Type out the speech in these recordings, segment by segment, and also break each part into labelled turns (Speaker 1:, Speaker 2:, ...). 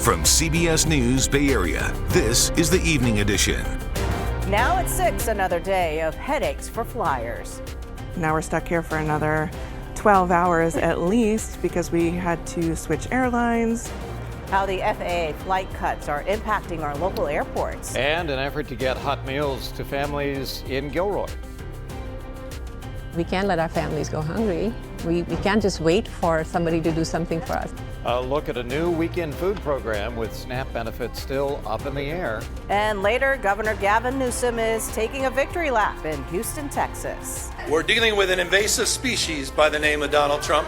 Speaker 1: From CBS News Bay Area, this is the Evening Edition.
Speaker 2: Now at 6, another day of headaches for flyers.
Speaker 3: Now we're stuck here for another 12 hours at least because we had to switch airlines.
Speaker 2: How the FAA flight cuts are impacting our local airports.
Speaker 4: And an effort to get hot meals to families in Gilroy.
Speaker 5: We can't let our families go hungry. We can't just wait for somebody to do something for us.
Speaker 4: A look at a new weekend food program with SNAP benefits still up in the air.
Speaker 2: And later, Governor Gov Newsom is taking a victory lap in Houston, Texas.
Speaker 6: We're dealing with an invasive species by the name of Donald Trump.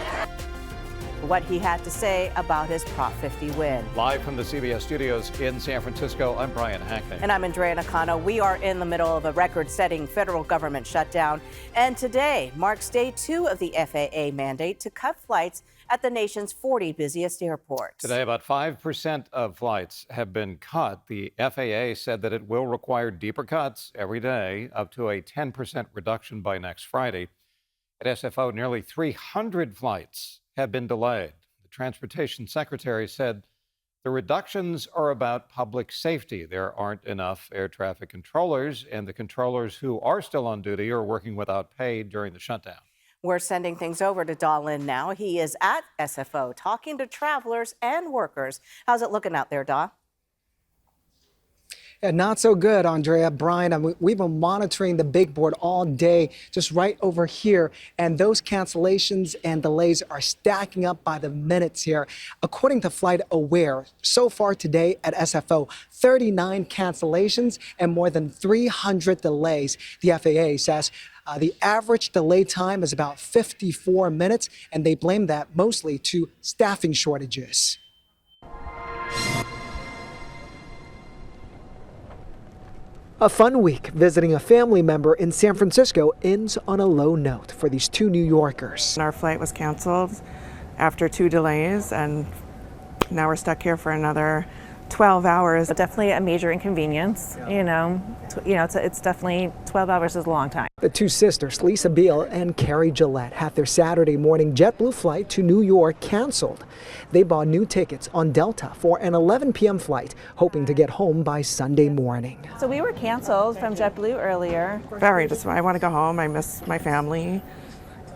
Speaker 2: What he had to say about his Prop 50 win.
Speaker 4: Live from the CBS studios in San Francisco, I'm Brian Hackney.
Speaker 2: And I'm Andrea Nakano. We are in the middle of a record-setting federal government shutdown. And today marks day 2 of the FAA mandate to cut flights at the nation's 40 busiest airports.
Speaker 4: Today, about 5% of flights have been cut. The FAA said that it will require deeper cuts every day, up to a 10% reduction by next Friday. At SFO, nearly 300 flights have been delayed. The Transportation Secretary said the reductions are about public safety. There aren't enough air traffic controllers, and the controllers who are still on duty are working without pay during the shutdown.
Speaker 2: We're sending things over to Dahlin now. He is at SFO talking to travelers and workers. How's it looking out there, Dahl?
Speaker 7: Yeah, not so good, Andrea. Brian, we've been monitoring the big board all day, just right over here. And those cancellations and delays are stacking up by the minutes here. According to FlightAware, so far today at SFO, 39 cancellations and more than 300 delays. The FAA says the average delay time is about 54 minutes, and they blame that mostly to staffing shortages. A fun week visiting a family member in San Francisco ends on a low note for these two New Yorkers.
Speaker 3: Our flight was canceled after 2 delays, and now we're stuck here for another 12 hours.
Speaker 8: Definitely a major inconvenience, it's definitely 12 hours is a long time.
Speaker 7: The two sisters, Lisa Beal and Carrie Gillette, had their Saturday morning JetBlue flight to New York canceled. They bought new tickets on Delta for an 11 p.m. flight, hoping to get home by Sunday morning.
Speaker 8: So we were canceled from JetBlue earlier.
Speaker 3: Very disappointed. I want to go home. I miss my family.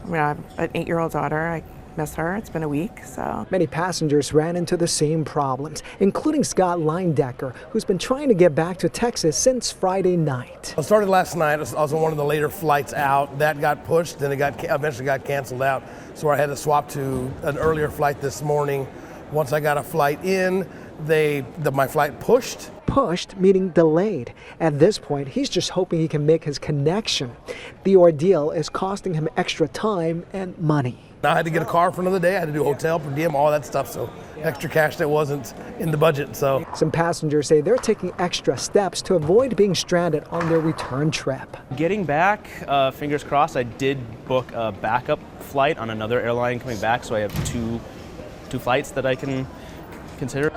Speaker 3: I mean, I have an 8-year-old daughter. I miss her. It's been a week, so.
Speaker 7: Many passengers ran into the same problems, including Scott Leindecker, who's been trying to get back to Texas since Friday night.
Speaker 9: I started last night. It was also one of the later flights out. That got pushed, then it eventually got canceled out. So I had to swap to an earlier flight this morning. Once I got a flight in, my flight pushed.
Speaker 7: Pushed, meaning delayed. At this point, he's just hoping he can make his connection. The ordeal is costing him extra time and money.
Speaker 9: Now I had to get a car for another day. I had to do hotel per diem, all that stuff. So extra cash that wasn't in the budget. So
Speaker 7: some passengers say they're taking extra steps to avoid being stranded on their return trip.
Speaker 10: Getting back, fingers crossed, I did book a backup flight on another airline coming back. So I have two flights that I can consider.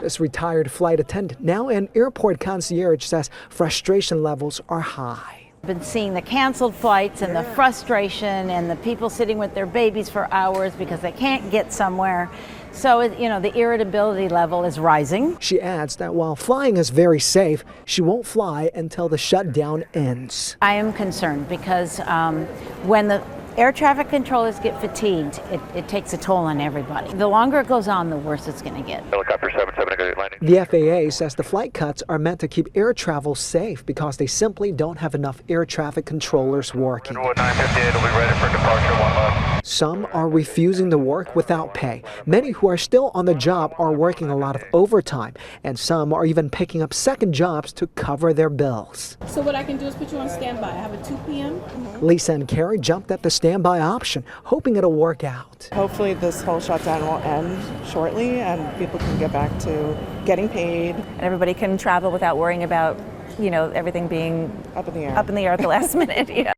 Speaker 7: This retired flight attendant, now an airport concierge, says frustration levels are high.
Speaker 11: Been seeing the canceled flights and the frustration and the people sitting with their babies for hours because they can't get somewhere. So, the irritability level is rising.
Speaker 7: She adds that while flying is very safe, she won't fly until the shutdown ends.
Speaker 11: I am concerned because when the air traffic controllers get fatigued, it takes a toll on everybody. The longer it goes on, the worse it's going to get.
Speaker 12: Helicopter 77, landing.
Speaker 7: The FAA says the flight cuts are meant to keep air travel safe because they simply don't have enough air traffic controllers working.
Speaker 12: 958 will be ready for departure, 1 left.
Speaker 7: Some are refusing to work without pay. Many who are still on the job are working a lot of overtime, and some are even picking up second jobs to cover their bills.
Speaker 13: So what I can do is put you on standby. I have a 2 p.m.
Speaker 7: Lisa and Carrie jumped at the standby option, hoping it'll work out.
Speaker 3: Hopefully this whole shutdown will end shortly and people can get back to getting paid.
Speaker 8: And everybody can travel without worrying about, everything being
Speaker 3: up in the air
Speaker 8: at the last minute. Yeah.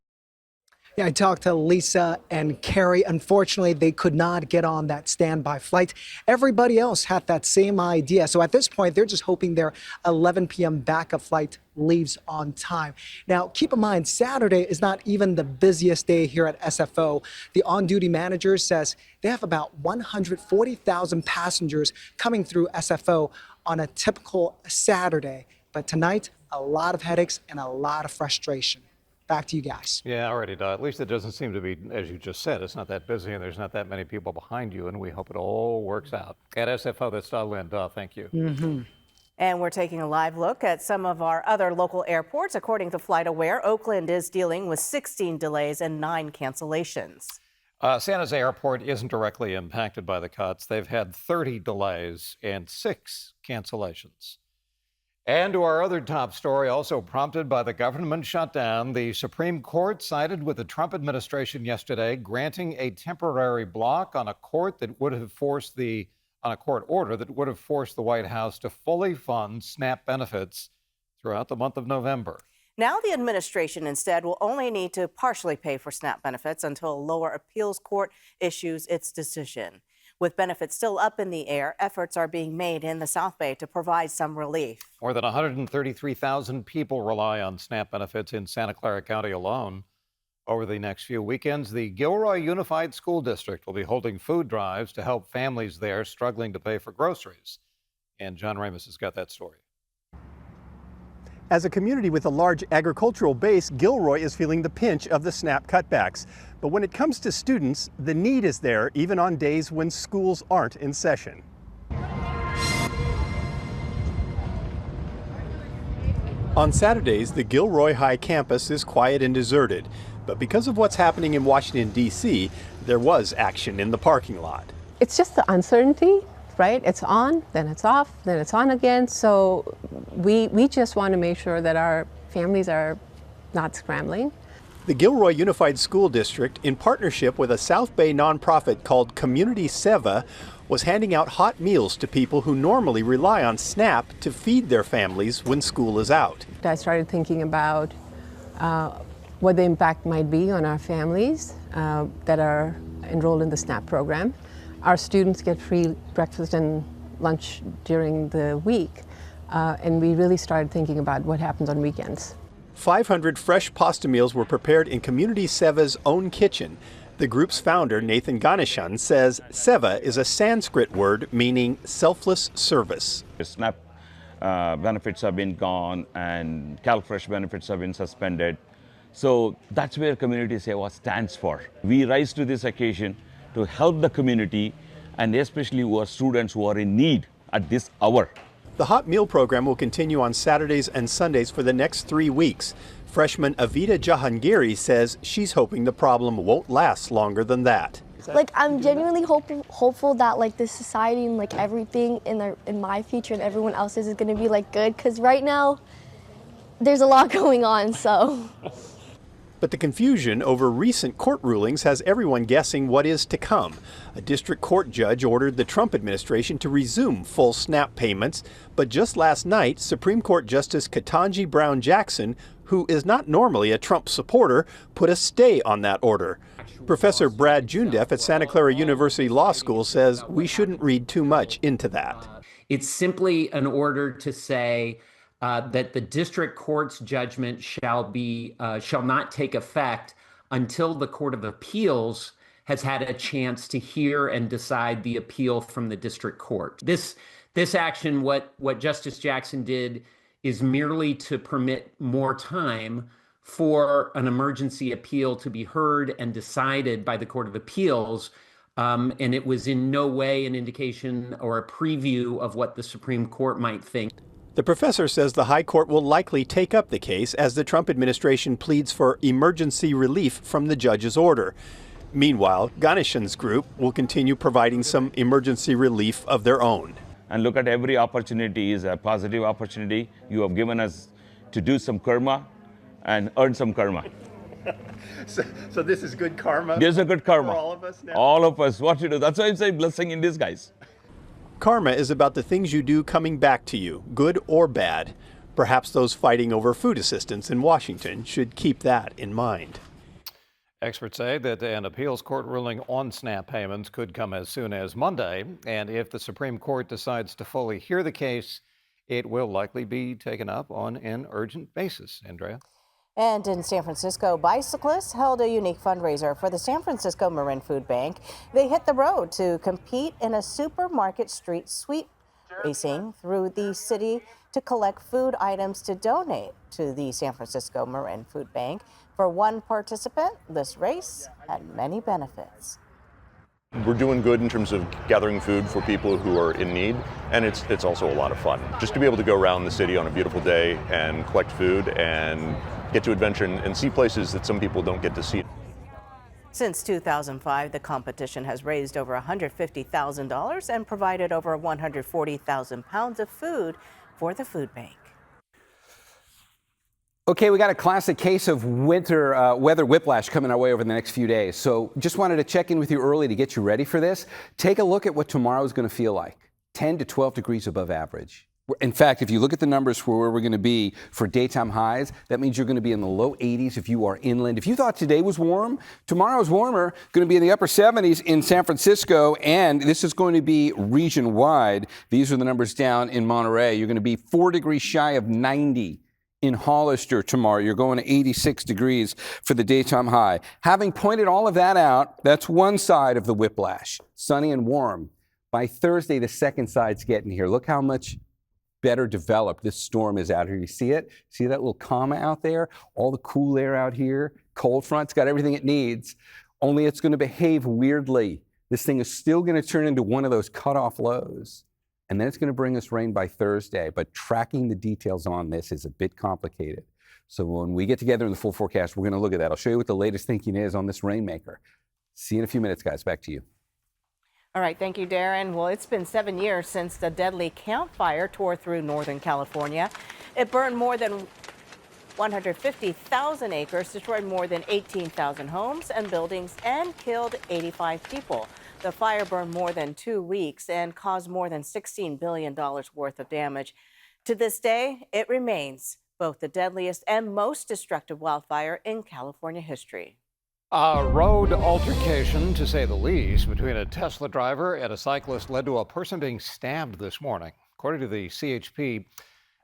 Speaker 7: Yeah, I talked to Lisa and Carrie. Unfortunately, they could not get on that standby flight. Everybody else had that same idea. So at this point, they're just hoping their 11 p.m. backup flight leaves on time. Now, keep in mind, Saturday is not even the busiest day here at SFO. The on-duty manager says they have about 140,000 passengers coming through SFO on a typical Saturday. But tonight, a lot of headaches and a lot of frustration. Back to you guys.
Speaker 4: Yeah, already done. At least it doesn't seem to be, as you just said, it's not that busy and there's not that many people behind you, and we hope it all works out. At SFO, that's Linda. Thank you.
Speaker 7: Mm-hmm.
Speaker 2: And we're taking a live look at some of our other local airports. According to FlightAware, Oakland is dealing with 16 delays and 9 cancellations.
Speaker 4: San Jose Airport isn't directly impacted by the cuts. They've had 30 delays and 6 cancellations. And to our other top story, also prompted by the government shutdown, the Supreme Court sided with the Trump administration yesterday, granting a temporary block on a court order that would have forced the White House to fully fund SNAP benefits throughout the month of November.
Speaker 2: Now the administration instead will only need to partially pay for SNAP benefits until a lower appeals court issues its decision. With benefits still up in the air, efforts are being made in the South Bay to provide some relief.
Speaker 4: More than 133,000 people rely on SNAP benefits in Santa Clara County alone. Over the next few weekends, the Gilroy Unified School District will be holding food drives to help families there struggling to pay for groceries. And John Ramos has got that story.
Speaker 14: As a community with a large agricultural base, Gilroy is feeling the pinch of the SNAP cutbacks. But when it comes to students, the need is there even on days when schools aren't in session. On Saturdays, the Gilroy High campus is quiet and deserted. But because of what's happening in Washington, D.C., there was action in the parking lot.
Speaker 5: It's just the uncertainty, right? It's on, then it's off, then it's on again. So we just want to make sure that our families are not scrambling.
Speaker 14: The Gilroy Unified School District, in partnership with a South Bay nonprofit called Community Seva, was handing out hot meals to people who normally rely on SNAP to feed their families when school is out.
Speaker 5: I started thinking about what the impact might be on our families that are enrolled in the SNAP program. Our students get free breakfast and lunch during the week, and we really started thinking about what happens on weekends.
Speaker 14: 500 fresh pasta meals were prepared in Community Seva's own kitchen. The group's founder, Nathan Ganeshan, says Seva is a Sanskrit word meaning selfless service.
Speaker 15: SNAP benefits have been gone and CalFresh benefits have been suspended. So that's where Community Seva stands for. We rise to this occasion to help the community and especially our students who are in need at this hour.
Speaker 14: The hot meal program will continue on Saturdays and Sundays for the next 3 weeks. Freshman Avita Jahangiri says she's hoping the problem won't last longer than that.
Speaker 16: Like, I'm genuinely hopeful that like this society and like everything in my future and everyone else's is going to be like good, because right now there's a lot going on, so.
Speaker 14: But the confusion over recent court rulings has everyone guessing what is to come. A district court judge ordered the Trump administration to resume full SNAP payments, but just last night, Supreme Court Justice Ketanji Brown Jackson, who is not normally a Trump supporter, put a stay on that order. Professor Brad Jundef at Santa Clara University Law School says we shouldn't read too much into that.
Speaker 17: It's simply an order to say that the district court's judgment shall not take effect until the Court of Appeals has had a chance to hear and decide the appeal from the district court. This action, what Justice Jackson did, is merely to permit more time for an emergency appeal to be heard and decided by the Court of Appeals. And it was in no way an indication or a preview of what the Supreme Court might think.
Speaker 14: The professor says the High Court will likely take up the case as the Trump administration pleads for emergency relief from the judge's order. Meanwhile, Ganeshan's group will continue providing some emergency relief of their own.
Speaker 15: And look at every opportunity is a positive opportunity. You have given us to do some karma and earn some karma.
Speaker 14: So this is good karma?
Speaker 15: This is a good karma.
Speaker 14: For all of us now?
Speaker 15: All of us, what you do. That's why I say blessing in disguise.
Speaker 14: Karma is about the things you do coming back to you, good or bad. Perhaps those fighting over food assistance in Washington should keep that in mind.
Speaker 4: Experts say that an appeals court ruling on SNAP payments could come as soon as Monday. And if the Supreme Court decides to fully hear the case, it will likely be taken up on an urgent basis. Andrea?
Speaker 2: And in San Francisco, bicyclists held a unique fundraiser for the San Francisco Marin Food Bank. They hit the road to compete in a supermarket street sweep racing through the city to collect food items to donate to the San Francisco Marin Food Bank. For one participant, this race had many benefits.
Speaker 18: We're doing good in terms of gathering food for people who are in need, and it's also a lot of fun. Just to be able to go around the city on a beautiful day and collect food and get to adventure and see places that some people don't get to see.
Speaker 2: Since 2005, the competition has raised over $150,000 and provided over 140,000 pounds of food for the food bank.
Speaker 19: Okay, we got a classic case of winter weather whiplash coming our way over the next few days. So just wanted to check in with you early to get you ready for this. Take a look at what tomorrow is going to feel like. 10 to 12 degrees above average. In fact, if you look at the numbers for where we're going to be for daytime highs, that means you're going to be in the low 80s if you are inland. If you thought today was warm, tomorrow's warmer, going to be in the upper 70s in San Francisco, and this is going to be region-wide. These are the numbers down in Monterey. You're going to be 4 degrees shy of 90 in Hollister tomorrow. You're going to 86 degrees for the daytime high. Having pointed all of that out, that's one side of the whiplash, sunny and warm. By Thursday, the second side's getting here. Look how much better developed this storm is out here. You see it? See that little comma out there? All the cool air out here. Cold front's got everything it needs, only it's going to behave weirdly. This thing is still going to turn into one of those cutoff lows. And then it's going to bring us rain by Thursday. But tracking the details on this is a bit complicated. So when we get together in the full forecast, we're going to look at that. I'll show you what the latest thinking is on this rainmaker. See you in a few minutes, guys. Back to you.
Speaker 2: All right, thank you, Darren. Well, it's been 7 years since the deadly Camp Fire tore through Northern California. It burned more than 150,000 acres, destroyed more than 18,000 homes and buildings, and killed 85 people. The fire burned more than 2 weeks and caused more than $16 billion worth of damage. To this day, it remains both the deadliest and most destructive wildfire in California history.
Speaker 4: A road altercation, to say the least, between a Tesla driver and a cyclist led to a person being stabbed this morning. According to the CHP,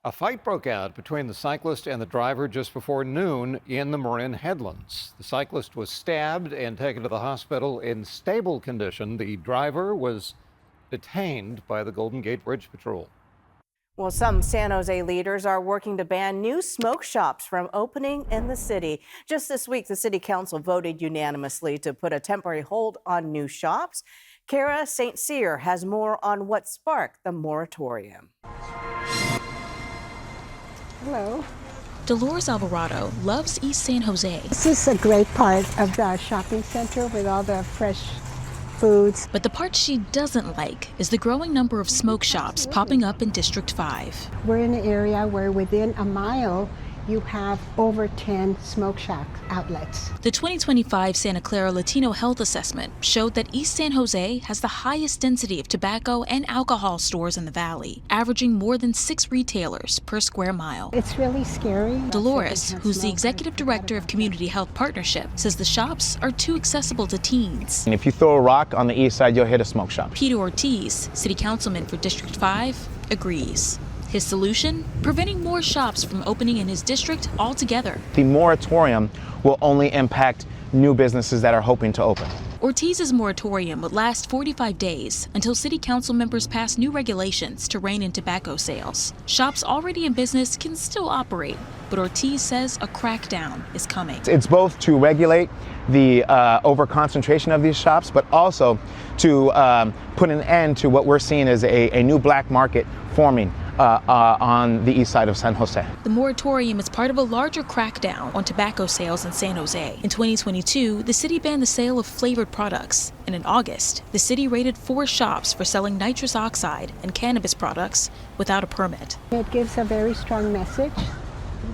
Speaker 4: a fight broke out between the cyclist and the driver just before noon in the Marin Headlands. The cyclist was stabbed and taken to the hospital in stable condition. The driver was detained by the Golden Gate Bridge Patrol.
Speaker 2: Well, some San Jose leaders are working to ban new smoke shops from opening in the city. Just this week, the city council voted unanimously to put a temporary hold on new shops. Kara St. Cyr has more on what sparked the moratorium.
Speaker 20: Hello.
Speaker 21: Dolores Alvarado loves East San Jose.
Speaker 20: This is a great part of the shopping center with all the fresh foods.
Speaker 21: But the part she doesn't like is the growing number of smoke shops popping up in District 5.
Speaker 20: We're in an area where within a mile you have over 10 smoke shop outlets.
Speaker 21: The 2025 Santa Clara Latino Health Assessment showed that East San Jose has the highest density of tobacco and alcohol stores in the valley, averaging more than 6 retailers per square mile.
Speaker 20: It's really scary.
Speaker 21: Dolores, who's the executive director of Community Health Partnership, says the shops are too accessible to teens.
Speaker 22: And if you throw a rock on the east side, you'll hit a smoke shop.
Speaker 21: Peter Ortiz, city councilman for District 5, agrees. His solution? Preventing more shops from opening in his district altogether.
Speaker 22: The moratorium will only impact new businesses that are hoping to open.
Speaker 21: Ortiz's moratorium would last 45 days until city council members pass new regulations to rein in tobacco sales. Shops already in business can still operate, but Ortiz says a crackdown is coming.
Speaker 22: It's both to regulate the over-concentration of these shops, but also to put an end to what we're seeing as a new black market forming on the east side of San Jose.
Speaker 21: The moratorium is part of a larger crackdown on tobacco sales in San Jose. In 2022, the city banned the sale of flavored products. And in August, the city raided 4 shops for selling nitrous oxide and cannabis products without a permit.
Speaker 20: It gives a very strong message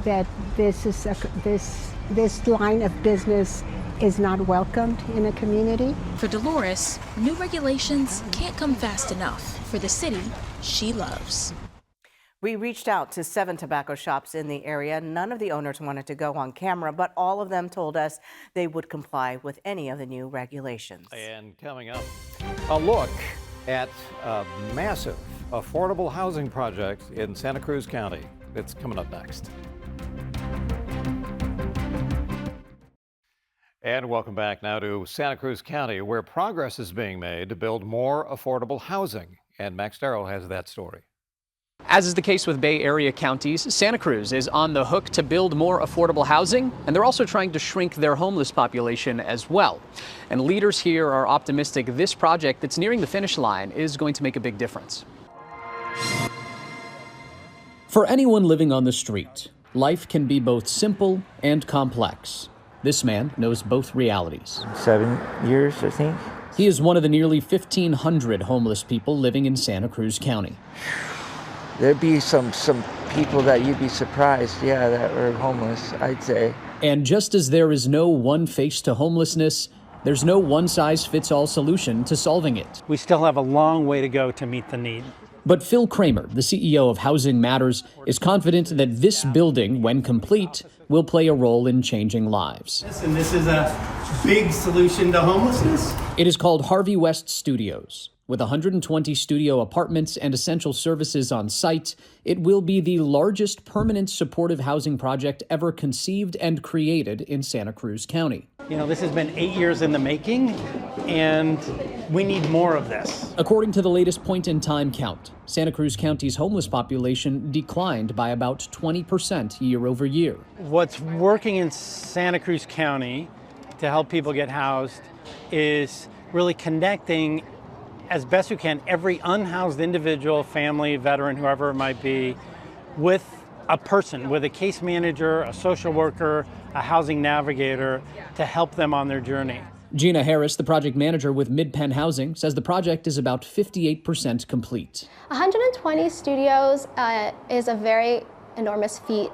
Speaker 20: that this line of business is not welcomed in a community.
Speaker 21: For Dolores, new regulations can't come fast enough for the city she loves.
Speaker 2: We reached out to 7 tobacco shops in the area. None of the owners wanted to go on camera, but all of them told us they would comply with any of the new regulations.
Speaker 4: And coming up, a look at a massive affordable housing project in Santa Cruz County. It's coming up next. And welcome back now to Santa Cruz County, where progress is being made to build more affordable housing. And Max Darrow has that story.
Speaker 1: As is the case with Bay Area counties, Santa Cruz is on the hook to build more affordable housing, and they're also trying to shrink their homeless population as well. And leaders here are optimistic this project that's nearing the finish line is going to make a big difference. For anyone living on the street, life can be both simple and complex. This man knows both realities.
Speaker 6: 7 years, I think.
Speaker 1: He is one of the nearly 1,500 homeless people living in Santa Cruz County.
Speaker 6: There'd be some people that you'd be surprised, that are homeless, I'd say.
Speaker 1: And just as there is no one face to homelessness, there's no one-size-fits-all solution to solving it.
Speaker 23: We still have a long way to go to meet the need.
Speaker 1: But Phil Kramer, the CEO of Housing Matters, is confident that this building, when complete, will play a role in changing lives.
Speaker 23: And this is a big solution to homelessness.
Speaker 1: It is called Harvey West Studios. With 120 studio apartments and essential services on site, it will be the largest permanent supportive housing project ever conceived and created in Santa Cruz County.
Speaker 23: You know, this has been 8 years in the making, and we need more of this.
Speaker 1: According to the latest point-in-time count, Santa Cruz County's homeless population declined by about 20% year over year.
Speaker 23: What's working in Santa Cruz County to help people get housed is really connecting as best we can every unhoused individual, family, veteran, whoever it might be, with a person, with a case manager, a social worker, a housing navigator to help them on their journey.
Speaker 1: Gina Harris, the project manager with Mid-Penn Housing, says the project is about 58% complete.
Speaker 16: 120 studios is a very enormous feat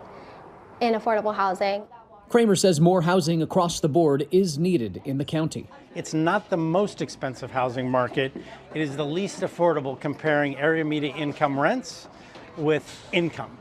Speaker 16: in affordable housing.
Speaker 1: Kramer says more housing across the board is needed in the county.
Speaker 23: It's not the most expensive housing market. It is the least affordable comparing area median income rents with income.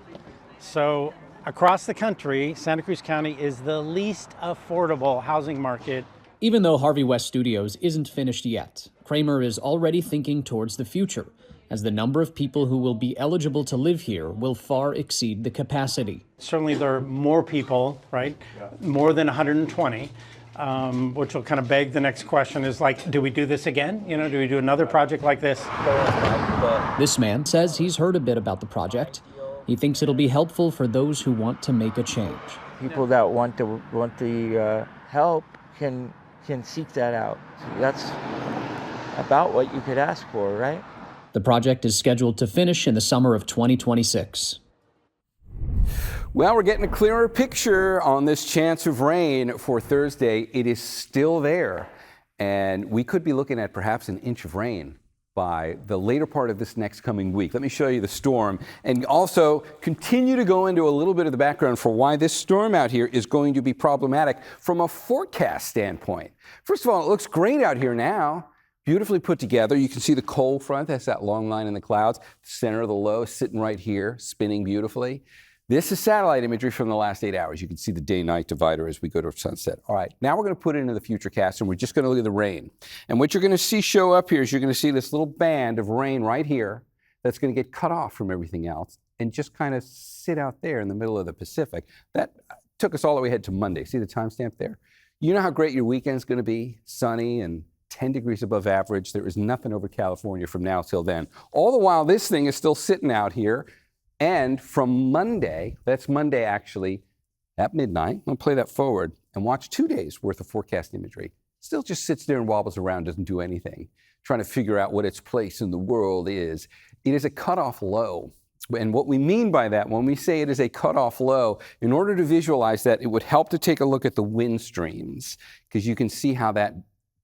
Speaker 23: So across the country, Santa Cruz County is the least affordable housing market.
Speaker 1: Even though Harvey West Studios isn't finished yet, Kramer is already thinking towards the future, as the number of people who will be eligible to live here will far exceed the capacity.
Speaker 23: Certainly there are more people, right? More than 120, which will kind of beg the next question is like, do we do this again? You know, do we do another project like this?
Speaker 1: This man says he's heard a bit about the project. He thinks it'll be helpful for those who want to make a change.
Speaker 6: People that want the help can seek that out. That's about what you could ask for, right?
Speaker 1: The project is scheduled to finish in the summer of 2026.
Speaker 19: Well, we're getting a clearer picture on this chance of rain for Thursday. It is still there, and we could be looking at perhaps an inch of rain by the later part of this next coming week. Let me show you the storm and also continue to go into a little bit of the background for why this storm out here is going to be problematic from a forecast standpoint. First of all, it looks great out here now. Beautifully put together. You can see the cold front. That's that long line in the clouds. The center of the low sitting right here, spinning beautifully. This is satellite imagery from the last 8 hours. You can see the day-night divider as we go to sunset. All right, now we're going to put it into the futurecast, and we're just going to look at the rain. And what you're going to see show up here is you're going to see this little band of rain right here that's going to get cut off from everything else and just kind of sit out there in the middle of the Pacific. That took us all the way ahead to Monday. See the timestamp there? You know how great your weekend's going to be? Sunny and 10 degrees above average. There is nothing over California from now till then. All the while, this thing is still sitting out here. And from Monday, that's Monday actually, at midnight, I'm going to play that forward and watch 2 days worth of forecast imagery. Still just sits there and wobbles around, doesn't do anything, trying to figure out what its place in the world is. It is a cutoff low. And what we mean by that, when we say it is a cutoff low, in order to visualize that, it would help to take a look at the wind streams, because you can see how that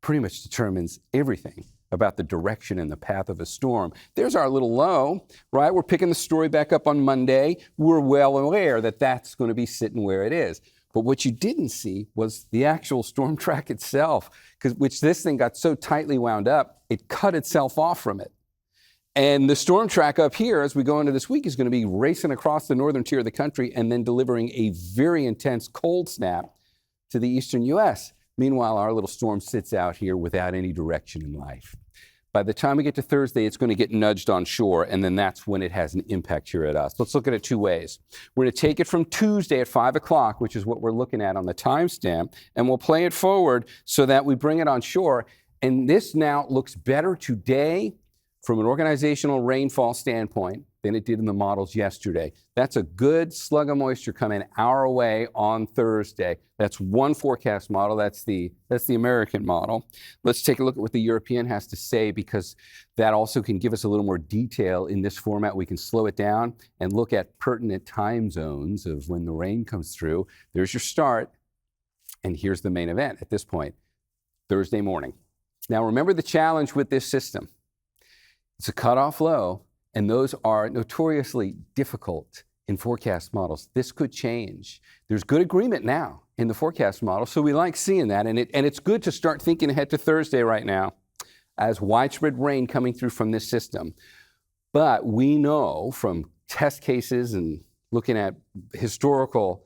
Speaker 19: pretty much determines everything about the direction and the path of a storm. There's our little low, right? We're picking the story back up on Monday. We're well aware that that's going to be sitting where it is. But what you didn't see was the actual storm track itself, which this thing got so tightly wound up, it cut itself off from it. And the storm track up here, as we go into this week, is going to be racing across the northern tier of the country and then delivering a very intense cold snap to the eastern U.S. Meanwhile, our little storm sits out here without any direction in life. By the time we get to Thursday, it's going to get nudged on shore, and then that's when it has an impact here at us. Let's look at it two ways. We're going to take it from Tuesday at 5 o'clock, which is what we're looking at on the timestamp, and we'll play it forward so that we bring it on shore. And this now looks better today from an organizational rainfall standpoint than it did in the models yesterday. That's a good slug of moisture coming our way on Thursday. That's one forecast model. That's the American model. Let's take a look at what the European has to say, because that also can give us a little more detail in this format. We can slow it down and look at pertinent time zones of when the rain comes through. There's your start, and here's the main event at this point, Thursday morning. Now remember the challenge with this system. It's a cutoff low, and those are notoriously difficult in forecast models. This could change. There's good agreement now in the forecast model, so we like seeing that, and it's good to start thinking ahead to Thursday right now as widespread rain coming through from this system. But we know from test cases and looking at historical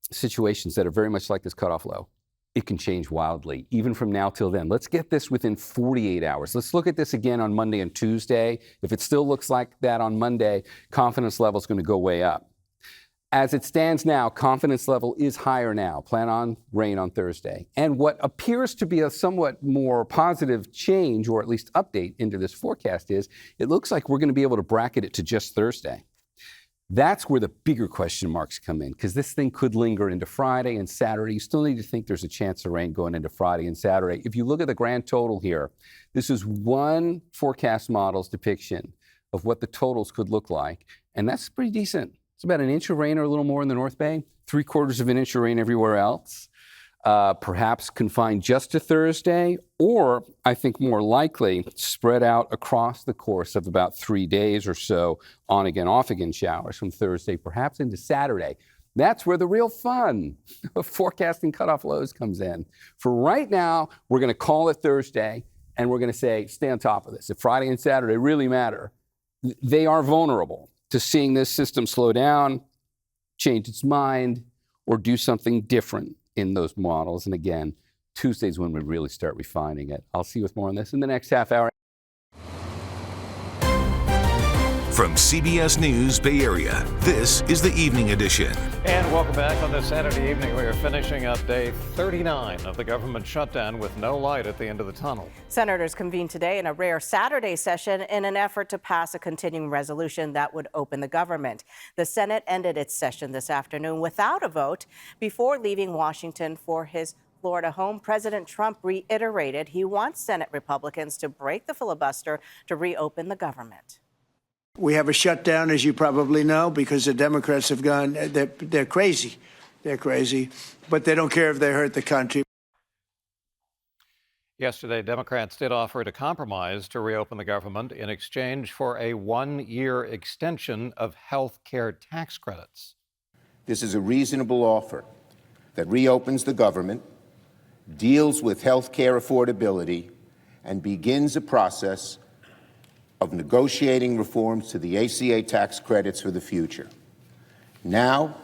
Speaker 19: situations that are very much like this cutoff low, it can change wildly, even from now till then. Let's get this within 48 hours. Let's look at this again on Monday and Tuesday. If it still looks like that on Monday, confidence level is going to go way up. As it stands now, confidence level is higher now. Plan on rain on Thursday. And what appears to be a somewhat more positive change, or at least update into this forecast, is it looks like we're going to be able to bracket it to just Thursday. That's where the bigger question marks come in, because this thing could linger into Friday and Saturday. You still need to think there's a chance of rain going into Friday and Saturday. If you look at the grand total here, this is one forecast model's depiction of what the totals could look like, and that's pretty decent. It's about an inch of rain or a little more in the North Bay, 3/4 of an inch of rain everywhere else. Perhaps confined just to Thursday, or I think more likely spread out across the course of about 3 days or so, on again, off again showers from Thursday, perhaps into Saturday. That's where the real fun of forecasting cutoff lows comes in. For right now, we're going to call it Thursday, and we're going to say, stay on top of this. If Friday and Saturday really matter, they are vulnerable to seeing this system slow down, change its mind, or do something different in those models. And again, Tuesday's when we really start refining it. I'll see you with more on this in the next half hour.
Speaker 9: From CBS News Bay Area, this is the Evening Edition.
Speaker 4: And welcome back on this Saturday evening. We are finishing up day 39 of the government shutdown with no light at the end of the tunnel.
Speaker 2: Senators convened today in a rare Saturday session in an effort to pass a continuing resolution that would open the government. The Senate ended its session this afternoon without a vote. Before leaving Washington for his Florida home, President Trump reiterated he wants Senate Republicans to break the filibuster to reopen the government.
Speaker 10: We have a shutdown, as you probably know, because the Democrats have gone, they're crazy. They're crazy, but they don't care if they hurt the country.
Speaker 4: Yesterday, Democrats did offer to compromise to reopen the government in exchange for a 1-year extension of health care tax credits.
Speaker 11: This is a reasonable offer that reopens the government, deals with health care affordability, and begins a process of negotiating reforms to the ACA tax credits for the future. Now,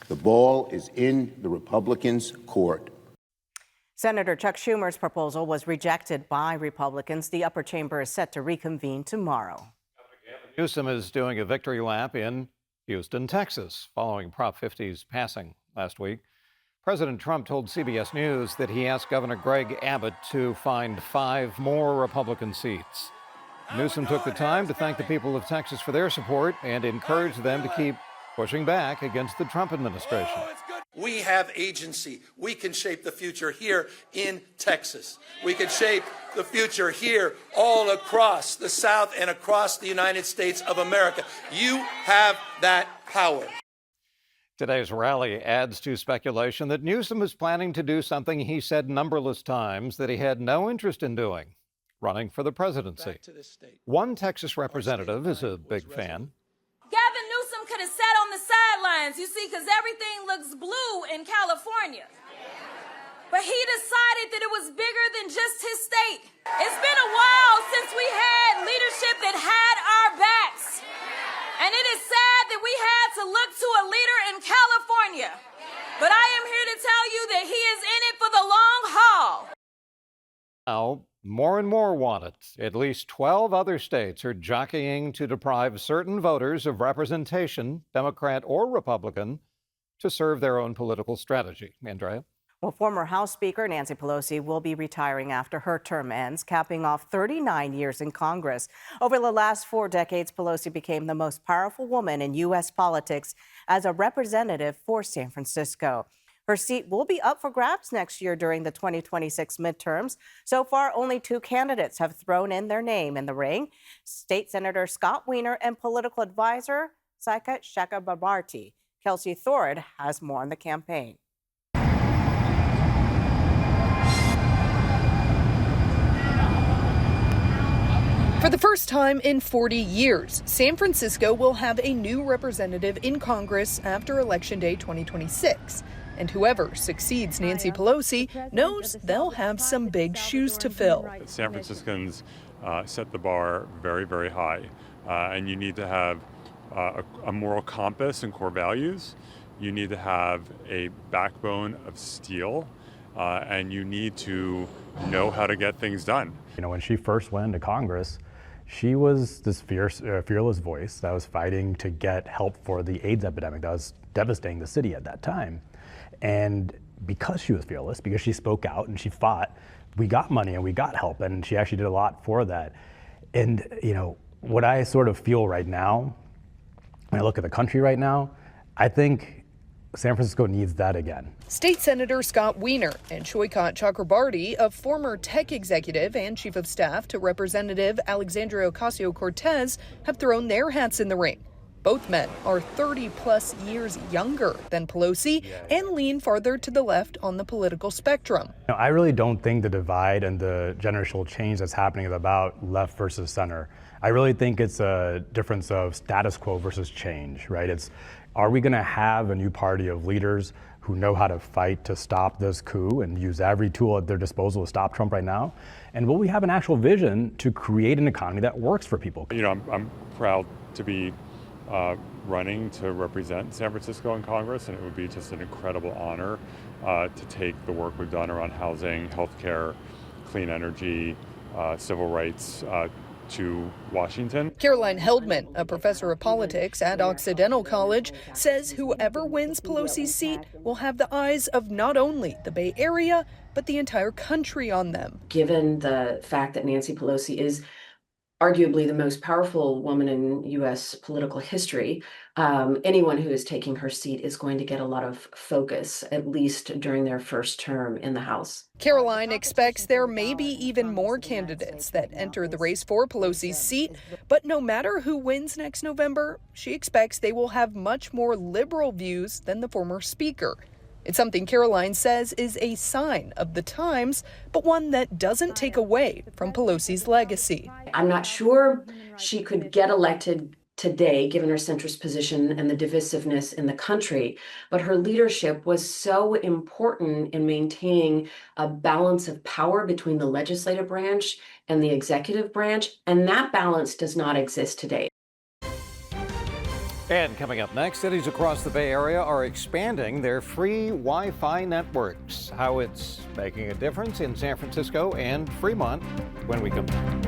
Speaker 11: the ball is in the Republicans' court.
Speaker 2: Senator Chuck Schumer's proposal was rejected by Republicans. The upper chamber is set to reconvene tomorrow.
Speaker 4: Newsom is doing a victory lap in Houston, Texas, following Prop 50's passing last week. President Trump told CBS News that he asked Governor Greg Abbott to find 5 more Republican seats. Newsom took the time to thank the people of Texas for their support and encourage them to keep pushing back against the Trump administration.
Speaker 24: We have agency. We can shape the future here in Texas. We can shape the future here all across the South and across the United States of America. You have that power.
Speaker 4: Today's rally adds to speculation that Newsom is planning to do something he said numberless times that he had no interest in doing: running for the presidency. One Texas representative is a big fan.
Speaker 25: Gavin Newsom could have sat on the sidelines, you see, because everything looks blue in California. But he decided that it was bigger than just his state. It's been a while since we had leadership But I am here to tell you that he is in it for the long haul.
Speaker 4: Now, more and more want it. At least 12 other states are jockeying to deprive certain voters of representation, Democrat or Republican, to serve their own political strategy. Andrea?
Speaker 2: Well, former House Speaker Nancy Pelosi will be retiring after her term ends, capping off 39 years in Congress. Over the last 4 decades, Pelosi became the most powerful woman in U.S. politics as a representative for San Francisco. Her seat will be up for grabs next year during the 2026 midterms. So far, only 2 candidates have thrown in their name in the ring: State Senator Scott Wiener and political advisor Saika Chakrabarty. Kelsey Thorud has more on the campaign.
Speaker 3: For the first time in 40 years, San Francisco will have a new representative in Congress after Election Day 2026. And whoever succeeds Nancy Pelosi knows they'll have some big shoes to fill.
Speaker 7: San Franciscans set the bar very, very high. And you need to have a moral compass and core values. You need to have a backbone of steel. And you need to know how to get things done.
Speaker 8: You know, when she first went into Congress, she was this fearless voice that was fighting to get help for the AIDS epidemic that was devastating the city at that time. And because she was fearless, because she spoke out and she fought, we got money and we got help, and she actually did a lot for that. And, you know, what I sort of feel right now, when I look at the country right now, I think San Francisco needs that again.
Speaker 3: State Senator Scott Wiener and Choikat Chakrabarty, a former tech executive and chief of staff to Representative Alexandria Ocasio-Cortez, have thrown their hats in the ring. Both men are 30-plus years younger than Pelosi and lean farther to the left on the political spectrum.
Speaker 8: You know, I really don't think the divide and the generational change that's happening is about left versus center. I really think it's a difference of status quo versus change, right? Are we going to have a new party of leaders who know how to fight to stop this coup and use every tool at their disposal to stop Trump right now? And will we have an actual vision to create an economy that works for people?
Speaker 7: You know, I'm proud to be running to represent San Francisco in Congress, and it would be just an incredible honor to take the work we've done around housing, healthcare, clean energy, civil rights to Washington.
Speaker 3: Caroline Heldman, a professor of politics at Occidental College, says whoever wins Pelosi's seat will have the eyes of not only the Bay Area, but the entire country on them.
Speaker 12: Given the fact that Nancy Pelosi is arguably the most powerful woman in U.S. political history, anyone who is taking her seat is going to get a lot of focus, at least during their first term in the House.
Speaker 3: Caroline expects there may be even more candidates that enter the race for Pelosi's seat, but no matter who wins next November, she expects they will have much more liberal views than the former speaker. It's something Caroline says is a sign of the times, but one that doesn't take away from Pelosi's legacy.
Speaker 12: I'm not sure she could get elected today, given her centrist position and the divisiveness in the country, but her leadership was so important in maintaining a balance of power between the legislative branch and the executive branch, and that balance does not exist today.
Speaker 4: And coming up next, cities across the Bay Area are expanding their free Wi-Fi networks. How it's making a difference in San Francisco and Fremont when we come back.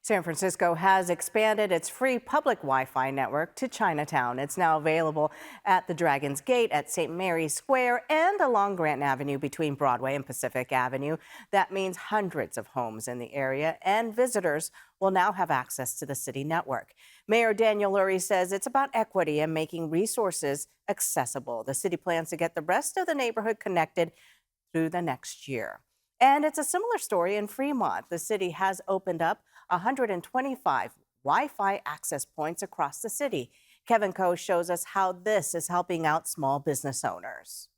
Speaker 2: San Francisco has expanded its free public Wi-Fi network to Chinatown. It's now available at the Dragon's Gate, at St. Mary's Square, and along Grant Avenue between Broadway and Pacific Avenue. That means hundreds of homes in the area and visitors will now have access to the city network. Mayor Daniel Lurie says it's about equity and making resources accessible. The city plans to get the rest of the neighborhood connected through the next year. And it's a similar story in Fremont. The city has opened up 125 Wi-Fi access points across the city. Kevin Coe shows us how this is helping out small business owners.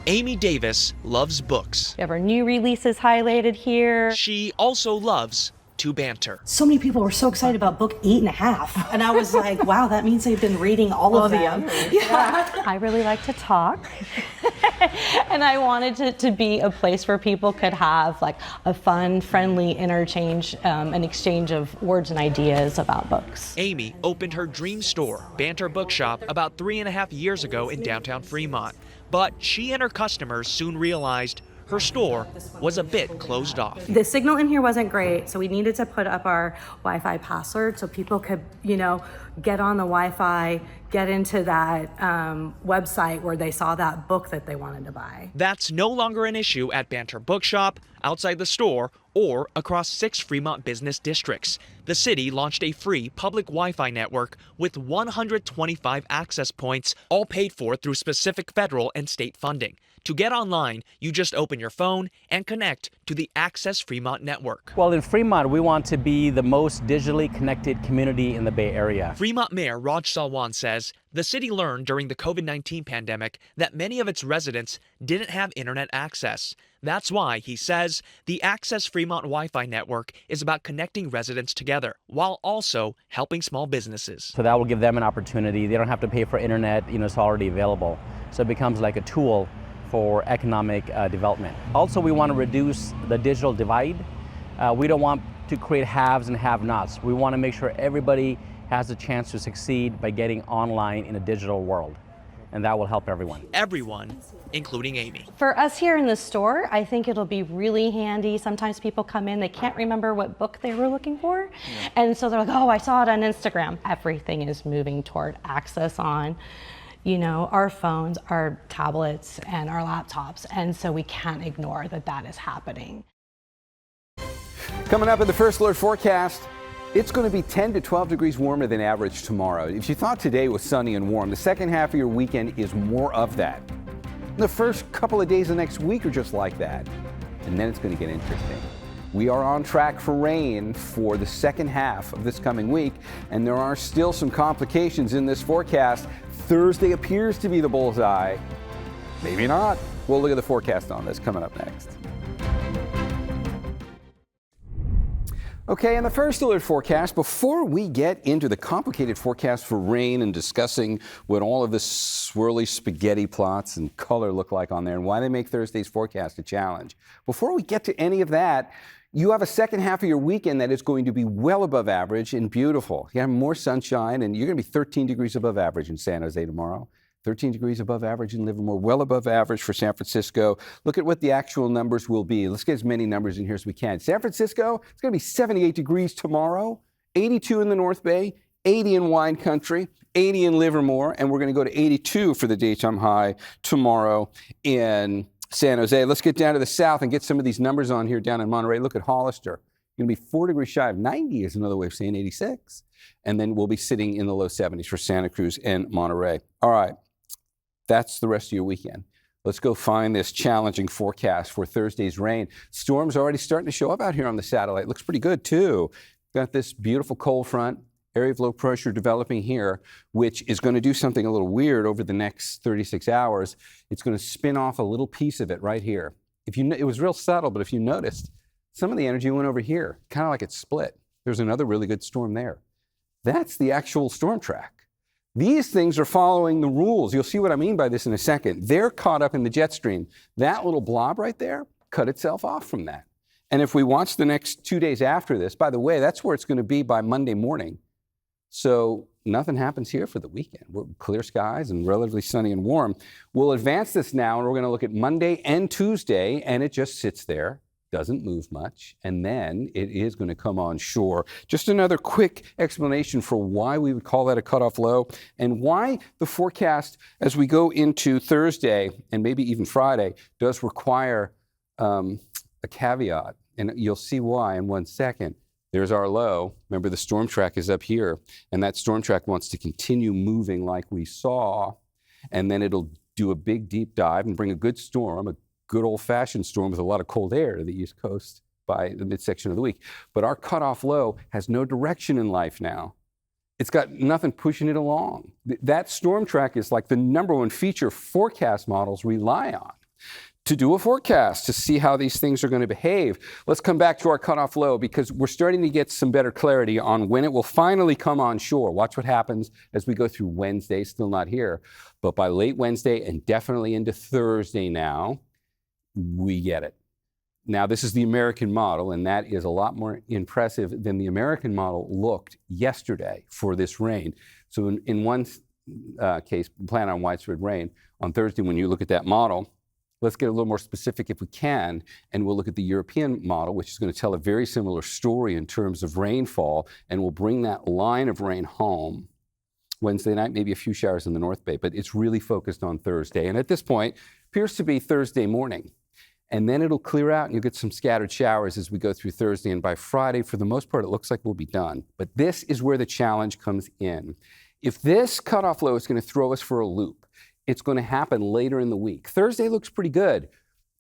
Speaker 13: Amy Davis loves books.
Speaker 26: We have our new releases highlighted here.
Speaker 13: She also loves to banter.
Speaker 27: So many people were so excited about book 8.5. And I was like, wow, that means they've been reading all of them.
Speaker 26: Yeah. I really like to talk. And I wanted it to be a place where people could have like a fun, friendly interchange, an exchange of words and ideas about books.
Speaker 13: Amy opened her dream store, Banter Bookshop, about 3.5 years ago in downtown Fremont. But she and her customers soon realized her store was a bit closed off.
Speaker 27: The signal in here wasn't great, so we needed to put up our Wi-Fi password so people could, get on the Wi-Fi, get into that website where they saw that book that they wanted to buy.
Speaker 13: That's no longer an issue at Banter Bookshop, outside the store, or across 6 Fremont business districts. The city launched a free public Wi-Fi network with 125 access points, all paid for through specific federal and state funding. To get online, you just open your phone and connect to the Access Fremont network.
Speaker 5: Well, in Fremont, we want to be the most digitally connected community in the Bay Area.
Speaker 13: Fremont Mayor Raj Salwan says the city learned during the COVID-19 pandemic that many of its residents didn't have internet access. That's why, he says, the Access Fremont Wi-Fi network is about connecting residents together while also helping small businesses.
Speaker 5: So that will give them an opportunity. They don't have to pay for internet, it's already available. So it becomes like a tool for economic development. Also, we want to reduce the digital divide. We don't want to create haves and have-nots. We want to make sure everybody has a chance to succeed by getting online in a digital world, and that will help everyone.
Speaker 13: Everyone, including Amy.
Speaker 26: For us here in the store, I think it'll be really handy. Sometimes people come in, they can't remember what book they were looking for, and so they're like, oh, I saw it on Instagram. Everything is moving toward access on our phones, our tablets, and our laptops. And so we can't ignore that is happening.
Speaker 19: Coming up in the First Alert forecast, it's going to be 10 to 12 degrees warmer than average tomorrow. If you thought today was sunny and warm, the second half of your weekend is more of that. The first couple of days of next week are just like that. And then it's going to get interesting. We are on track for rain for the second half of this coming week, and there are still some complications in this forecast. Thursday appears to be the bullseye. Maybe not. We'll look at the forecast on this coming up next. Okay, in the First Alert forecast, before we get into the complicated forecast for rain and discussing what all of the swirly spaghetti plots and color look like on there and why they make Thursday's forecast a challenge, before we get to any of that, you have a second half of your weekend that is going to be well above average and beautiful. You have more sunshine, and you're going to be 13 degrees above average in San Jose tomorrow. 13 degrees above average in Livermore, well above average for San Francisco. Look at what the actual numbers will be. Let's get as many numbers in here as we can. San Francisco, it's going to be 78 degrees tomorrow, 82 in the North Bay, 80 in Wine Country, 80 in Livermore, and we're going to go to 82 for the daytime high tomorrow in San Jose. Let's get down to the south and get some of these numbers on here down in Monterey. Look at Hollister. Going to be 4 degrees shy of 90 is another way of saying 86. And then we'll be sitting in the low 70s for Santa Cruz and Monterey. All right. That's the rest of your weekend. Let's go find this challenging forecast for Thursday's rain. Storms already starting to show up out here on the satellite. Looks pretty good too. Got this beautiful cold front, area of low pressure developing here, which is going to do something a little weird over the next 36 hours. It's going to spin off a little piece of it right here. It was real subtle, but if you noticed, some of the energy went over here, kind of like it split. There's another really good storm there. That's the actual storm track. These things are following the rules. You'll see what I mean by this in a second. They're caught up in the jet stream. That little blob right there cut itself off from that. And if we watch the next 2 days after this, by the way, that's where it's going to be by Monday morning. So nothing happens here for the weekend. We're clear skies and relatively sunny and warm. We'll advance this now, and we're going to look at Monday and Tuesday, and it just sits there. Doesn't move much, and then it is going to come on shore. Just another quick explanation for why we would call that a cutoff low and why the forecast as we go into Thursday and maybe even Friday does require a caveat, and you'll see why in 1 second. There's our low. Remember, the storm track is up here, and that storm track wants to continue moving like we saw, and then it'll do a big deep dive and bring a good storm, a good old-fashioned storm with a lot of cold air to the East Coast by the midsection of the week. But our cutoff low has no direction in life now. It's got nothing pushing it along. That storm track is like the number one feature forecast models rely on to do a forecast to see how these things are going to behave. Let's come back to our cutoff low because we're starting to get some better clarity on when it will finally come on shore. Watch what happens as we go through Wednesday, still not here. But by late Wednesday and definitely into Thursday now, we get it. Now, this is the American model, and that is a lot more impressive than the American model looked yesterday for this rain. So in one case, plan on widespread rain. On Thursday, when you look at that model, let's get a little more specific if we can, and we'll look at the European model, which is going to tell a very similar story in terms of rainfall, and we'll bring that line of rain home Wednesday night, maybe a few showers in the North Bay, but it's really focused on Thursday. And at this point, appears to be Thursday morning. And then it'll clear out and you'll get some scattered showers as we go through Thursday. And by Friday, for the most part, it looks like we'll be done. But this is where the challenge comes in. If this cutoff low is going to throw us for a loop, it's going to happen later in the week. Thursday looks pretty good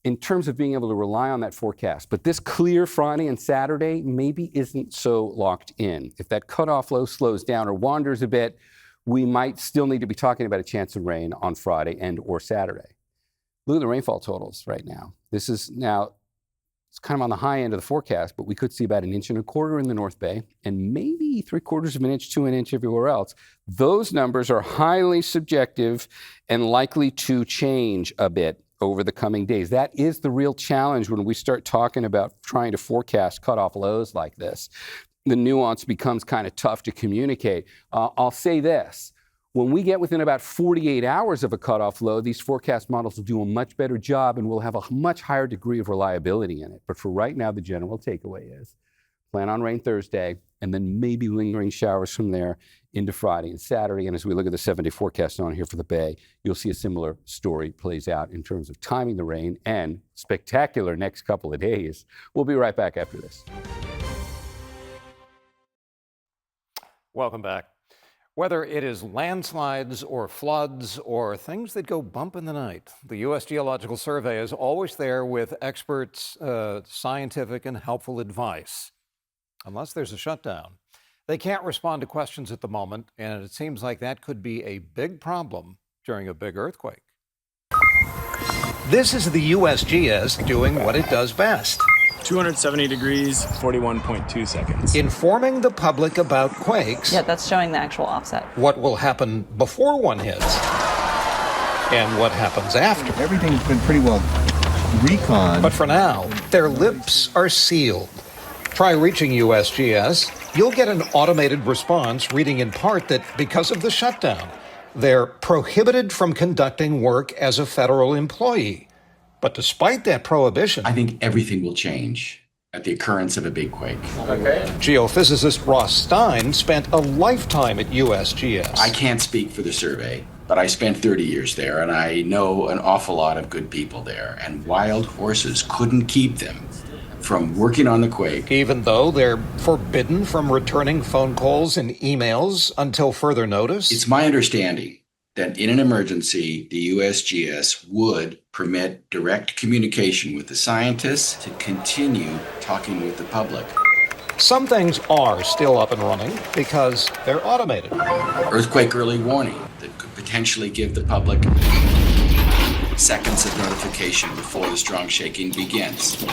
Speaker 19: in terms of being able to rely on that forecast. But this clear Friday and Saturday maybe isn't so locked in. If that cutoff low slows down or wanders a bit, we might still need to be talking about a chance of rain on Friday and or Saturday. Look at the rainfall totals right now. This is now, it's kind of on the high end of the forecast, but we could see about 1.25 inches in the North Bay and maybe 3/4 of an inch to an inch everywhere else. Those numbers are highly subjective and likely to change a bit over the coming days. That is the real challenge when we start talking about trying to forecast cutoff lows like this. The nuance becomes kind of tough to communicate. I'll say this. When we get within about 48 hours of a cutoff low, these forecast models will do a much better job and we'll have a much higher degree of reliability in it. But for right now, the general takeaway is plan on rain Thursday and then maybe lingering showers from there into Friday and Saturday. And as we look at the 7-day forecast on here for the Bay, you'll see a similar story plays out in terms of timing the rain and spectacular next couple of days. We'll be right back after this.
Speaker 4: Welcome back. Whether it is landslides or floods or things that go bump in the night, the U.S. Geological Survey is always there with experts, scientific and helpful advice. Unless there's a shutdown. They can't respond to questions at the moment, and it seems like that could be a big problem during a big earthquake. This is the USGS doing what it does best.
Speaker 14: 270 degrees, 41.2 seconds.
Speaker 4: Informing the public about quakes.
Speaker 15: Yeah, that's showing the actual offset.
Speaker 4: What will happen before one hits and what happens after.
Speaker 17: Everything's been pretty well recon.
Speaker 4: But for now, their lips are sealed. Try reaching USGS. You'll get an automated response reading in part that because of the shutdown, they're prohibited from conducting work as a federal employee. But despite that prohibition,
Speaker 18: I think everything will change at the occurrence of a big quake.
Speaker 4: Okay. Geophysicist Ross Stein spent a lifetime at USGS.
Speaker 18: I can't speak for the survey, but I spent 30 years there, and I know an awful lot of good people there. And wild horses couldn't keep them from working on the quake.
Speaker 4: Even though they're forbidden from returning phone calls and emails until further notice?
Speaker 18: It's my understanding that in an emergency, the USGS would permit direct communication with the scientists to continue talking with the public.
Speaker 4: Some things are still up and running because they're automated.
Speaker 18: Earthquake early warning that could potentially give the public seconds of notification before the strong shaking begins.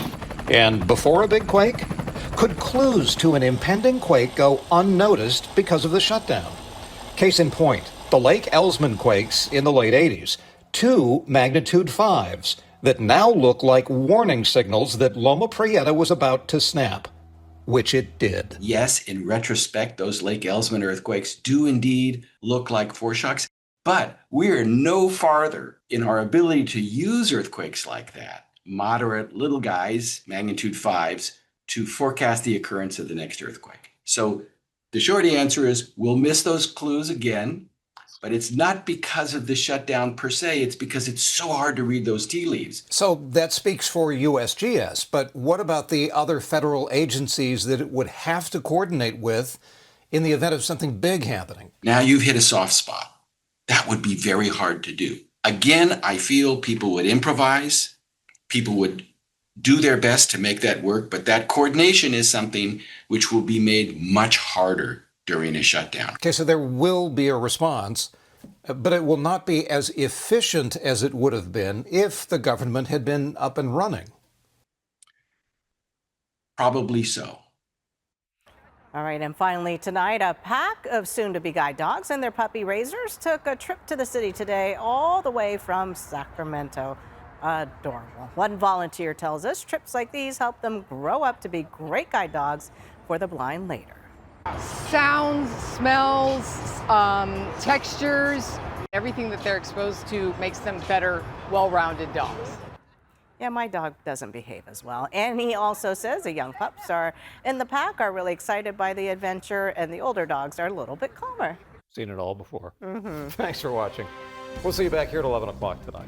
Speaker 4: And before a big quake, could clues to an impending quake go unnoticed because of the shutdown? Case in point, the Lake Elsman quakes in the late 80s, 2 magnitude 5s that now look like warning signals that Loma Prieta was about to snap, which it did.
Speaker 18: Yes, in retrospect, those Lake Elsman earthquakes do indeed look like foreshocks, but we're no farther in our ability to use earthquakes like that, moderate little guys, magnitude 5s, to forecast the occurrence of the next earthquake. So the short answer is we'll miss those clues again. But it's not because of the shutdown per se, it's because it's so hard to read those tea leaves.
Speaker 4: So that speaks for USGS, but what about the other federal agencies that it would have to coordinate with in the event of something big happening?
Speaker 18: Now you've hit a soft spot. That would be very hard to do. Again, I feel people would improvise, people would do their best to make that work, but that coordination is something which will be made much harder during a shutdown.
Speaker 4: Okay, so there will be a response, But it will not be as efficient as it would have been if the government had been up and running.
Speaker 18: Probably so.
Speaker 2: All right, and finally tonight, a pack of soon-to-be guide dogs and their puppy raisers took a trip to the city today, all the way from Sacramento. Adorable. One volunteer tells us trips like these help them grow up to be great guide dogs for the blind later.
Speaker 6: Sounds, smells, textures, everything that they're exposed to makes them better, well-rounded dogs.
Speaker 2: Yeah, my dog doesn't behave as well. And he also says the young pups are in the pack are really excited by the adventure, and the older dogs are a little bit calmer.
Speaker 4: Seen it all before. Thanks for watching. We'll see you back here at 11 o'clock tonight.